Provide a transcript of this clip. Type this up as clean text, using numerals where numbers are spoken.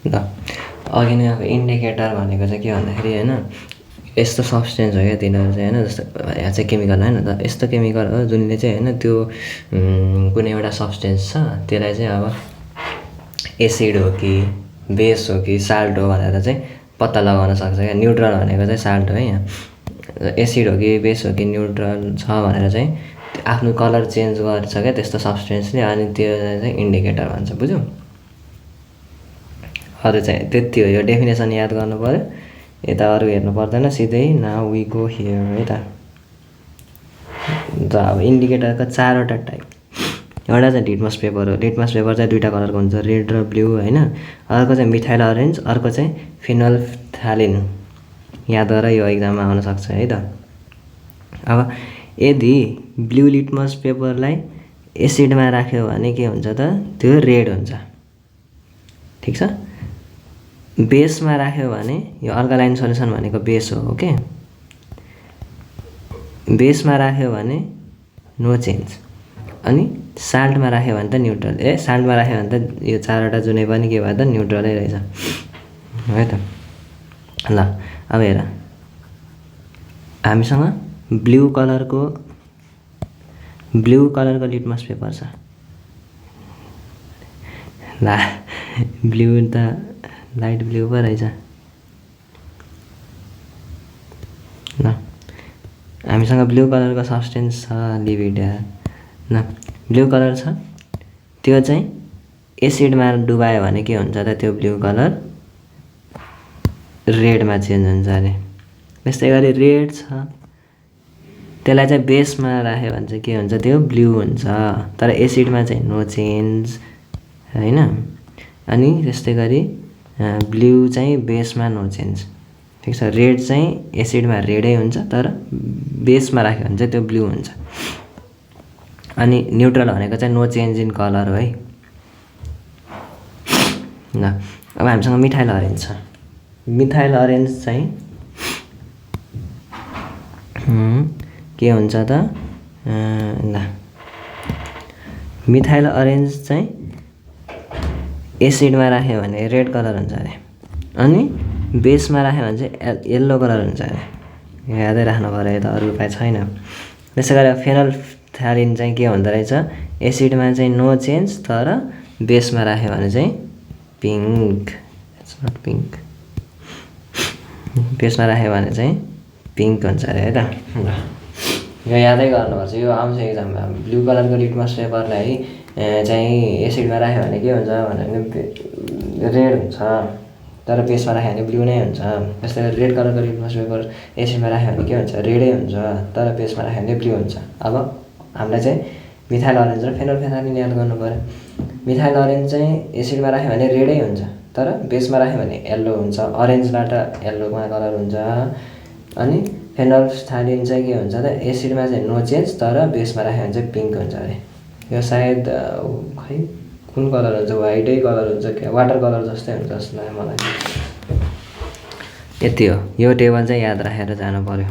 ल अघि नै अब इन्डिकेटर भनेको चाहिँ के भन्दाखेरि हैन यस्तो सब्स्टेन्स हो क्या तिनीहरू चाहिँ हैन जस्तो यहाँ चाहिँ केमिकल हैन त यस्तो केमिकल हो जुनले चाहिँ हैन त्यो कुनै एउटा सब्स्टेन्स छ त्यसलाई चाहिँ अब एसिड हो कि बेस हो कि साल्ट हो भनेर चाहिँ पत्ता लगाउन सक्छ क्या न्युट्रल भनेको चाहिँ साल्ट हो है यहाँ एसिड हो कि बेस हो कि न्युट्रल छ भनेर चाहिँ आफ्नो कलर चेन्ज गर्छ क्या त्यस्तो सब्स्टेन्सले अनि त्यो चाहिँ इन्डिकेटर भन्छ बुझ्यौ अरु चाहिँ त्यति हो यो डेफिनेसन याद गर्नु पर्यो यता अरु हेर्नु पर्दैन सिधै नाउ वी गो हियर है त अब इन्डिकेटरको चारवटा टाइप एउटा चाहिँ लिटमस पेपर हो लिटमस पेपर चाहिँ दुईटा कलरको हुन्छ रेड र ब्लू हैन अर्को चाहिँ मिथाइल अरेन्ज अर्को चाहिँ फिनोल्फ्थालिन याद गर यो एक्जाममा आउन सक्छ है त अब यदि ब्लू लिटमस पेपरलाई एसिडमा राख्यो भने के हुन्छ त त्यो रेड हुन्छ ठीक छ बेसमा राख्यो भने यो अल्कालाइन सोल्युसन भनेको बेस हो ओके बेसमा राख्यो भने नो चेन्ज अनि साल्टमा राख्यो भने त न्युट्रल साल्टमा राख्यो भने त यो चारवटा जुनै पनि के भयो त न्युट्रलै रहेछ है त ल अब हेर हामीसँग ब्लू कलरको लिटमस पेपर छ ल ब्लू त लाइट ब्लू पो रहेछ ल हामीसँग ब्लू कलरको सब्स्टेन्स छ लिभिड ल ब्लू कलर छ त्यो चाहिँ एसिडमा डुबायो भने के हुन्छ त त्यो ब्लू कलर रेडमा चेन्ज हुन्छ अरे त्यस्तै गरी रेड छ त्यसलाई चाहिँ बेसमा राख्यो भने चाहिँ के हुन्छ त्यो ब्लू हुन्छ तर एसिडमा चाहिँ नो चेन्ज हैन अनि त्यस्तै गरी ब्लू चाहिँ बेसमा नो चेन्ज ठीक छ रेड चाहिँ एसिडमा रेडै हुन्छ तर बेसमा राख्यो भने चाहिँ त्यो ब्लू हुन्छ अनि न्युट्रल भनेको चाहिँ नो चेन्ज इन कलर हो है ल अब हामीसँग मिथाइल अरेन्ज छ मिथाइल अरेन्ज चाहिँ के हुन्छ त ल मिथाइल अरेन्ज चाहिँ एसिडमा राख्यो भने रेड कलर हुन्छ अरे अनि बेसमा राख्यो भने चाहिँ येल्लो कलर हुन्छ अरे यादै राख्नु पर्यो त अरु उपाय छैन त्यसै गरी फिनोल्फ्थालिन चाहिँ के हुँदो रहेछ एसिडमा चाहिँ नो चेन्ज तर बेसमा राख्यो भने चाहिँ पिङ्क इट्स नट पिङ्क बेसमा राख्यो भने चाहिँ पिङ्क हुन्छ अरे है त यो यादै गर्नुपर्छ यो आउँछ एक्जाममा ब्लू कलरको लिटमस पेपरलाई चाहिँ एसिडमा राख्यो भने के हुन्छ भने रेड हुन्छ तर बेसमा राख्यो भने ब्लू नै हुन्छ त्यस्तै गरी रेड कलरको लिटमस पेपर एसिडमा राख्यो भने के हुन्छ रेडै हुन्छ तर बेसमा राख्यो भने ब्लू हुन्छ अब हामीलाई चाहिँ मिथाइल अरेन्ज र फिनोल्फ्थालिन याद गर्नु पर्यो मिथाइल अरेन्ज चाहिँ एसिडमा राख्यो भने रेडै हुन्छ तर बेसमा राख्यो भने येल्लो हुन्छ अरेन्जबाट येल्लोमा कलर हुन्छ अनि फिनोल्फ्थालिन चाहिँ के हुन्छ त एसिडमा चाहिँ नो चेन्ज तर बेसमा राख्यो भने चाहिँ पिङ्क हुन्छ अरे यो सायद खै कुन कलर हुन्छ व्हाइटै कलर हुन्छ क्या वाटर कलर जस्तै हुन्छ जस्तो लाग्यो मलाई यति हो यो टेबल चाहिँ याद राखेर जानु पर्यो